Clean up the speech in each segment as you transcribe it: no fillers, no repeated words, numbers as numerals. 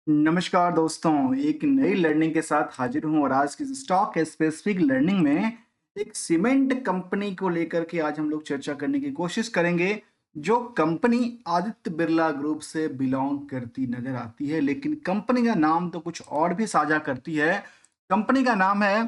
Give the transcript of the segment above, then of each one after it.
नमस्कार दोस्तों, एक नई लर्निंग के साथ हाजिर हूँ और आज की स्टॉक स्पेसिफिक लर्निंग में एक सीमेंट कंपनी को लेकर के आज हम लोग चर्चा करने की कोशिश करेंगे, जो कंपनी आदित्य बिरला ग्रुप से बिलोंग करती नजर आती है। लेकिन कंपनी का नाम तो कुछ और भी साझा करती है। कंपनी का नाम है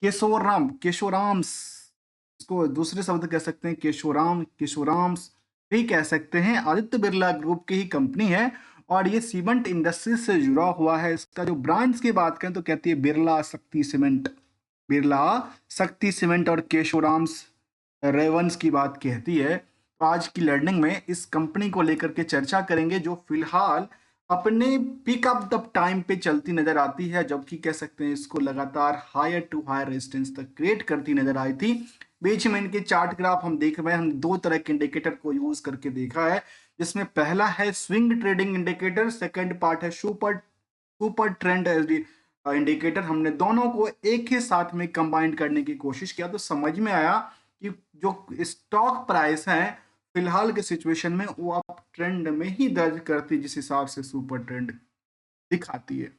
केशोराम्स। इसको दूसरे शब्द कह सकते हैं केशोराम्स भी कह सकते हैं। आदित्य बिरला ग्रुप की ही कंपनी है और ये सीमेंट इंडस्ट्री से जुड़ा हुआ है। इसका जो ब्रांड्स की बात करें तो कहती है बिरला शक्ति सीमेंट और केशोराम्स रेवंस की बात कहती है। तो आज की लर्निंग में इस कंपनी को लेकर के चर्चा करेंगे, जो फिलहाल अपने पिक अप द टाइम पे चलती नजर आती है, जबकि कह सकते हैं इसको लगातार हायर टू हायर रेजिस्टेंस तक क्रिएट करती नजर आई थी। बीच में इनके चार्ट ग्राफ हम देख रहे हैं, हम दो तरह के इंडिकेटर को यूज करके देखा है, जिसमें पहला है swing trading indicator, second part है सुपर सुपर ट्रेंड इंडिकेटर। हमने दोनों को एक ही साथ में कंबाइन करने की कोशिश किया तो समझ में आया कि जो स्टॉक प्राइस है फिलहाल के सिचुएशन में वो अप ट्रेंड में ही दर्ज करती, जिस हिसाब से सुपर ट्रेंड दिखाती है।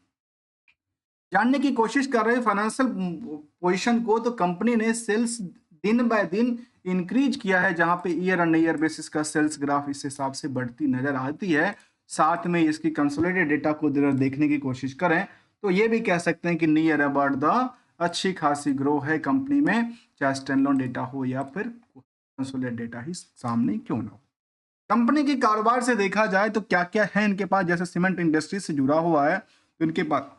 जानने की कोशिश कर रहे हैं फाइनेंशियल पोजीशन को, तो कंपनी ने सेल्स दिन बाय दिन इंक्रीज किया है, जहां पे ईयर ऑन ईयर बेसिस का सेल्स ग्राफ इस हिसाब से बढ़ती नजर आती है। साथ में इसकी कंसोलिडेटेड डेटा को देखने की कोशिश करें तो ये भी कह सकते हैं कि नियर अबाउट द अच्छी खासी ग्रो है कंपनी में, चाहे स्टैंडअलोन डेटा हो या फिर कंसोलिडेटेड डेटा ही सामने क्यों ना हो। कंपनी के कारोबार से देखा जाए तो क्या क्या है इनके पास, जैसे सीमेंट इंडस्ट्री से जुड़ा हुआ है तो इनके पास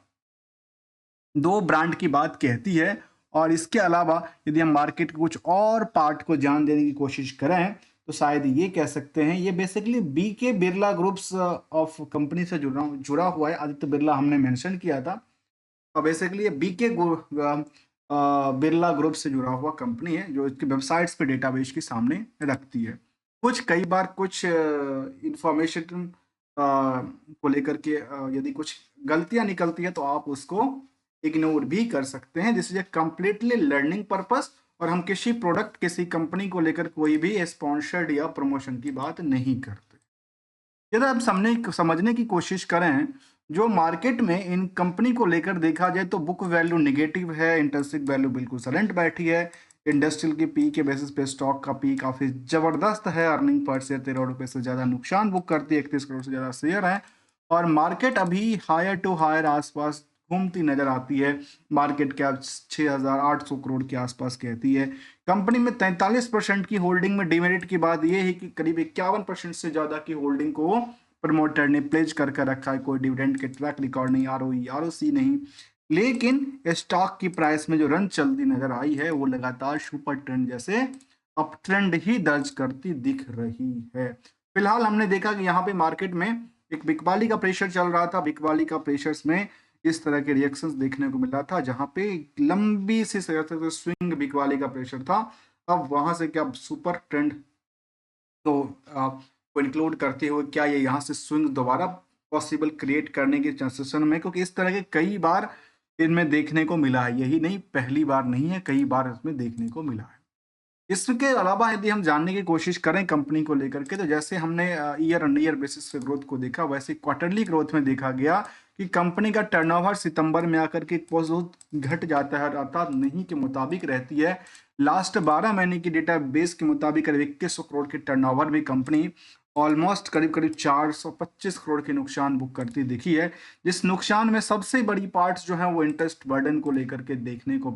दो ब्रांड की बात कहती है। और इसके अलावा यदि हम मार्केट के कुछ और पार्ट को जान देने की कोशिश करें तो शायद ये कह सकते हैं ये basically BK Birla groups of company से जुड़ा हुआ है। आदित्य बिरला हमने मेंशन किया था और बेसिकली ये बीके बिरला ग्रुप से जुड़ा हुआ कंपनी है, जो इसकी वेबसाइट्स पे डेटाबेस के सामने रखती है। कुछ कई बार कुछ इंफॉर्मेशन को लेकर के यदि कुछ गलतियां निकलती है तो आप उसको इग्नोर भी कर सकते हैं। This is a completely learning purpose और हम किसी प्रोडक्ट किसी कंपनी को लेकर कोई भी स्पॉन्सर्ड या प्रमोशन की बात नहीं करते। यदि आप समझने की कोशिश करें जो मार्केट में इन कंपनी को लेकर देखा जाए तो बुक वैल्यू निगेटिव है, इंट्रिंसिक वैल्यू बिल्कुल सलेंट बैठी है। इंडस्ट्रियल की पी के बेसिस पे स्टॉक का पी काफी जबरदस्त है, अर्निंग पर शेयर 13 रुपए से ज्यादा नुकसान बुक करती है, 31 करोड़ से ज्यादा शेयर है। और मार्केट अभी हायर टू हायर आसपास घूमती नजर आती है। मार्केट कैप 6,800 करोड़ के आसपास कहती है। कंपनी में 43% की होल्डिंग में डिमेरिट की बात यह है कि करीब 51% से ज्यादा की होल्डिंग को प्रमोटर ने प्लेज करके रखा है। कोई डिविडेंड के ट्रैक रिकॉर्ड नहीं, आरओई आरओसी नहीं। लेकिन स्टॉक की प्राइस में जो रन चलती नजर आई है वो लगातार सुपर ट्रेंड जैसे अप ट्रेंड ही दर्ज करती दिख रही है। फिलहाल हमने देखा कि यहाँ पे मार्केट में एक बिकवाली का प्रेशर चल रहा था। बिकवाली का प्रेशर्स में इस तरह के रिएक्शंस देखने को मिल रहा था, जहां पे लंबी सी स्विंग बिकवाली का प्रेशर था। अब वहां से क्या सुपर ट्रेंड तो को इंक्लूड करते हुए क्या ये यहाँ से स्विंग दोबारा पॉसिबल क्रिएट करने के चांसेस में, क्योंकि इस तरह के कई बार इनमें देखने को मिला है, यही नहीं पहली बार नहीं है, कई बार इसमें देखने को मिला है। इसके अलावा यदि हम जानने की कोशिश करें कंपनी को लेकर के, तो जैसे हमने ईयर ऑन ईयर बेसिस पे ग्रोथ को देखा, वैसे क्वार्टरली ग्रोथ में देखा गया कि कंपनी का टर्नओवर सितंबर में आकर के बहुत घट जाता है, अर्थात नहीं के मुताबिक रहती है। लास्ट 12 महीने की डेटा बेस के मुताबिक करीब 2100 करोड़ के टर्नओवर भी कंपनी ऑलमोस्ट करीब करीब 425 करोड़ के नुकसान बुक करती दिखी है। जिस नुकसान में सबसे बड़ी पार्ट्स जो है वो इंटरेस्ट बर्डन को लेकर के देखने को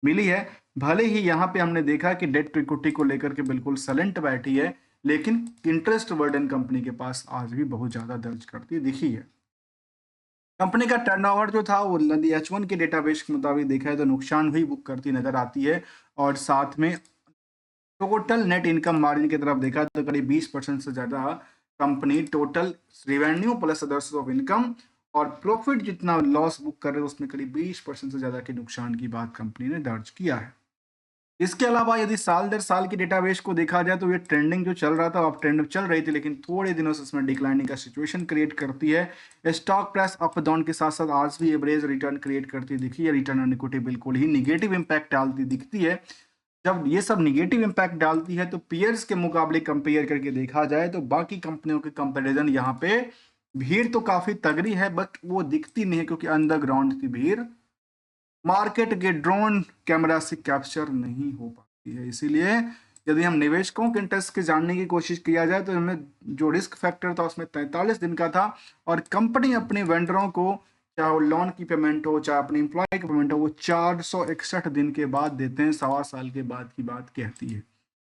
मिली है। भले ही यहाँ पे हमने देखा कि डेट टू इक्विटी को लेकर के बिल्कुल सलेंट बैठी है, लेकिन इंटरेस्ट बर्डन कंपनी के पास आज भी बहुत ज्यादा दर्ज करती दिखी है। कंपनी का टर्नओवर जो था वो यदि H1 के डेटाबेस के मुताबिक देखा है तो नुकसान हुई बुक करती नजर आती है। और साथ में टोटल नेट इनकम मार्जिन की तरफ देखा तो करीब 20% से ज्यादा company total revenue plus others of income और प्रॉफिट जितना लॉस बुक कर रहे हैं उसमें करीब 20% से ज्यादा के नुकसान की बात कंपनी ने दर्ज किया है। इसके अलावा यदि साल दर साल की डेटाबेस को देखा जाए तो ये ट्रेंडिंग जो चल रहा था अब ट्रेंड चल रही थी, लेकिन थोड़े दिनों से इसमें डिक्लाइनिंग का सिचुएशन क्रिएट करती है। स्टॉक प्राइस अप डाउन के साथ साथ आज भी एवरेज रिटर्न क्रिएट करती दिखी है। रिटर्न ऑन इक्विटी बिल्कुल ही निगेटिव इंपैक्ट डालती दिखती है। जब ये सब निगेटिव इंपैक्ट डालती है तो पीयर्स के मुकाबले कंपेयर करके देखा जाए तो बाकी कंपनियों के कंपैरिजन यहाँ पे भीड़ तो काफी तगड़ी है बट वो दिखती नहीं है क्योंकि अंडरग्राउंड थी भीड़, मार्केट के ड्रोन कैमरा से कैप्चर नहीं हो पाती है। इसीलिए यदि हम निवेशकों के इंटरेस्ट के जानने की कोशिश किया जाए तो हमें जो रिस्क फैक्टर था उसमें 43 दिन का था, और कंपनी अपने वेंडरों को, चाहे वो लोन की पेमेंट हो चाहे अपने एम्प्लॉय की पेमेंट हो, वो 461 दिन के बाद देते हैं, 1.25 साल के बाद की बात कहती है।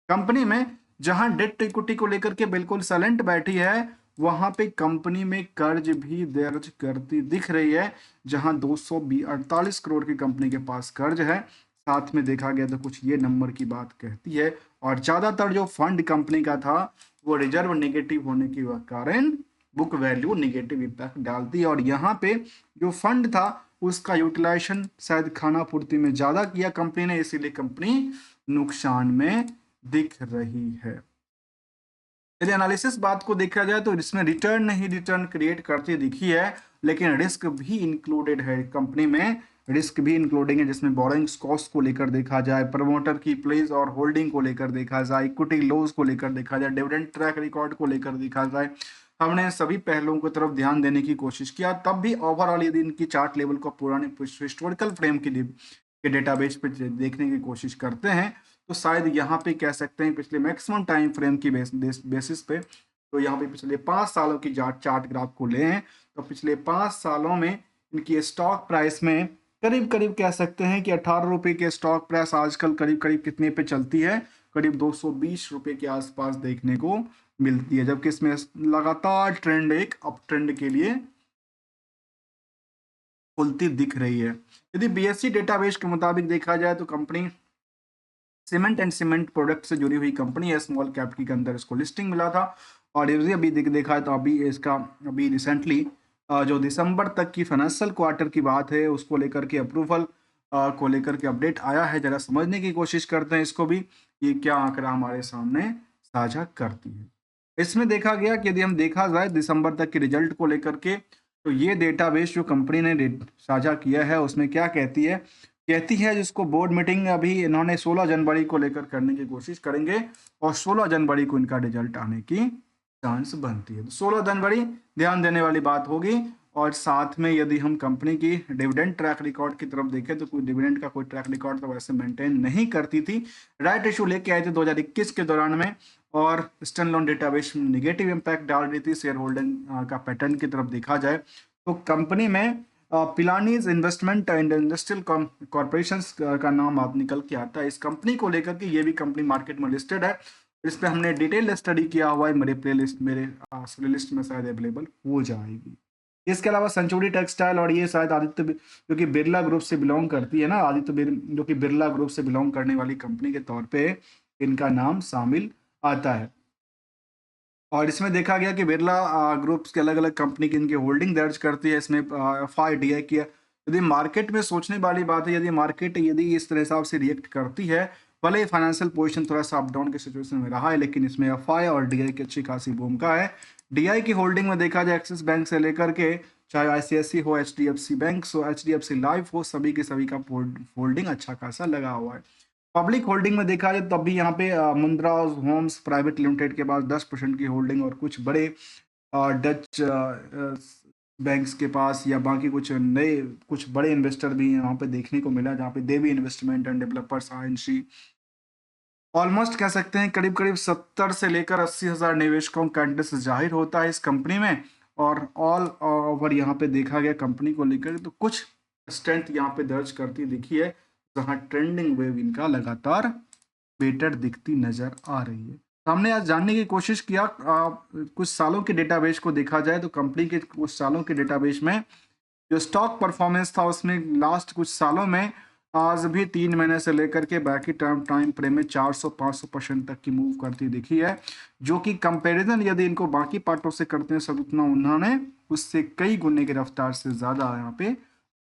कंपनी में जहां डेट इक्विटी को लेकर के बिल्कुल साइलेंट बैठी है, वहां पे कंपनी में कर्ज भी दर्ज करती दिख रही है, जहां 248 करोड़ की कंपनी के पास कर्ज है। साथ में देखा गया तो कुछ ये नंबर की बात कहती है, और ज्यादातर जो फंड कंपनी का था वो रिजर्व नेगेटिव होने के कारण बुक वैल्यू नेगेटिव इम्पैक्ट डालती है। और यहाँ पे जो फंड था उसका यूटिलाइजेशन शायद खाना पूर्ति में ज्यादा किया कंपनी ने, इसीलिए कंपनी नुकसान में दिख रही है। यदि एनालिसिस बात को देखा जाए तो इसमें रिटर्न ही रिटर्न क्रिएट करती दिखी है, लेकिन रिस्क भी इंक्लूडेड है कंपनी में, रिस्क भी इंक्लूडिंग है, जिसमें बोरोइंग्स कॉस्ट को लेकर देखा जाए, प्रमोटर की प्लेस और होल्डिंग को लेकर देखा जाए, इक्विटी लॉस को लेकर देखा जाए, डिविडेंड ट्रैक रिकॉर्ड को लेकर देखा जाए। हमने सभी पहलुओं की तरफ ध्यान देने की कोशिश किया, तब भी ओवरऑल यदि इनकी चार्ट लेवल को पुराने हिस्टोरिकल फ्रेम के डेटाबेस पे देखने की कोशिश करते हैं तो शायद यहाँ पे कह सकते हैं पिछले मैक्सिमम टाइम फ्रेम की बेसिस पे, तो यहाँ पे पिछले 5 सालों की चार्ट ग्राफ को ले हैं तो पिछले 5 सालों में इनकी स्टॉक प्राइस में करीब करीब कह सकते हैं कि 18 रुपए के स्टॉक प्राइस आजकल करीब करीब कितने पे चलती है, करीब 220 रुपए के आसपास देखने को मिलती है, जबकि इसमें लगातार ट्रेंड एक अप ट्रेंड के लिए खुलती दिख रही है। यदि बीएससी डेटाबेस के मुताबिक देखा जाए तो company cement and cement product से जुड़ी हुई कंपनी है, स्मॉल कैप के अंदर इसको लिस्टिंग मिला था। और यदि अभी देखा है तो अभी इसका अभी रिसेंटली जो दिसंबर तक की फाइनेंशियल क्वार्टर की बात है उसको लेकर के अप्रूवल को लेकर के अपडेट आया है। जरा समझने की कोशिश करते हैं इसको भी, ये क्या आंकड़ा हमारे सामने साझा करती है। इसमें देखा गया कि यदि हम देखा जाए दिसंबर तक के रिजल्ट को लेकर के, तो ये डेटाबेस जो कंपनी ने साझा किया है उसमें क्या कहती है जिसको बोर्ड मीटिंग अभी इन्होंने 16 जनवरी को लेकर करने की कोशिश करेंगे, और 16 जनवरी को इनका रिजल्ट आने की चांस बनती है। तो 16 जनवरी ध्यान देने वाली बात होगी। और साथ में यदि हम कंपनी की डिविडेंड ट्रैक रिकॉर्ड की तरफ देखें तो कोई डिविडेंड का कोई ट्रैक रिकॉर्ड तो वैसे मेंटेन नहीं करती थी, राइट इशू लेके आए थे 2021 के दौरान में, और स्टैंड लोन डेटाबेस में निगेटिव इम्पैक्ट डाल रही थी। शेयर होल्डिंग का पैटर्न की तरफ देखा जाए तो कंपनी में पिलानीज इन्वेस्टमेंट एंड इंडस्ट्रियल कॉर्पोरेशन का नाम आप निकल के आता है। इस कंपनी को लेकर के ये भी कंपनी मार्केट में लिस्टेड है, इस पे हमने डिटेल स्टडी किया हुआ है, मेरे प्लेलिस्ट मेरे प्लेलिस्ट में शायद अवेलेबल हो जाएगी। इसके अलावा सेंचुरी टेक्सटाइल, और ये शायद आदित्य जो कि बिरला ग्रुप से बिलोंग करती है ना, जो कि बिरला ग्रुप से बिलोंग करने वाली कंपनी के तौर पे इनका नाम शामिल आता है। और इसमें देखा गया कि बिरला ग्रुप्स के अलग अलग कंपनी की इनकी होल्डिंग दर्ज करती है, इसमें FIDI की है। यदि मार्केट में सोचने वाली बात है, यदि मार्केट यदि इस तरह हिसाब से रिएक्ट करती है, भले ही फाइनेंशियल पोजीशन थोड़ा सा अप डाउन के सिचुएशन में रहा है, लेकिन इसमें FI और DI की अच्छी खासी भूमिका है। DI की होल्डिंग में देखा जाए एक्सिस बैंक से लेकर के चाहे ICICI हो, HDFC बैंक हो, HDFC लाइफ हो, सभी के सभी का होल्डिंग अच्छा खासा लगा हुआ है। पब्लिक होल्डिंग में देखा जाए तब भी यहाँ पे मुंद्रा होम्स प्राइवेट लिमिटेड के पास 10% की होल्डिंग, और कुछ बड़े डच बैंक्स के पास या बाकी कुछ बड़े इन्वेस्टर भी यहाँ पे देखने को मिला, जहाँ पे Devi investment and developers INC almost कह सकते हैं करीब करीब 70 से लेकर 80,000 निवेशकों का इंटरेस्ट जाहिर होता है इस कंपनी में। और ऑल ओवर यहाँ पे देखा गया कंपनी को लेकर तो कुछ स्ट्रेंथ यहाँ पे दर्ज करती दिखी है, जहाँ ट्रेंडिंग वेव इनका लगातार बेटर दिखती नजर आ रही है। तो हमने आज जानने की कोशिश किया कुछ सालों के डेटाबेस को देखा जाए तो कंपनी के कुछ सालों के डेटाबेस में जो स्टॉक परफॉर्मेंस था उसमें लास्ट कुछ सालों में आज भी 3 महीने से लेकर के बाकी टाइम फ्रेम में 400-500% तक की मूव करती दिखी है, जो कि कंपैरिजन यदि इनको बाकी पार्टों से करते हैं सब उतना उन्होंने उससे कई गुने की रफ्तार से ज़्यादा यहाँ पे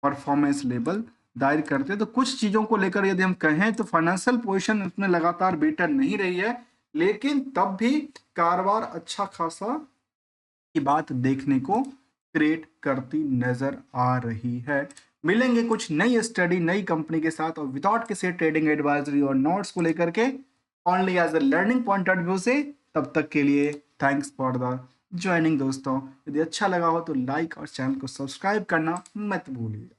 परफॉर्मेंस लेवल दायर करते हैं। तो कुछ चीज़ों को लेकर यदि हम कहें तो फाइनेंशियल पोजिशन उसमें लगातार बेटर नहीं रही है, लेकिन तब भी कारोबार अच्छा खासा की बात देखने को क्रिएट करती नजर आ रही है। मिलेंगे कुछ नई स्टडी नई कंपनी के साथ और विदाउट किसी ट्रेडिंग एडवाइजरी और नोट्स को लेकर के, only as a learning point of view से। तब तक के लिए थैंक्स फॉर द ज्वाइनिंग दोस्तों। यदि अच्छा लगा हो तो लाइक और चैनल को सब्सक्राइब करना मत भूलिए।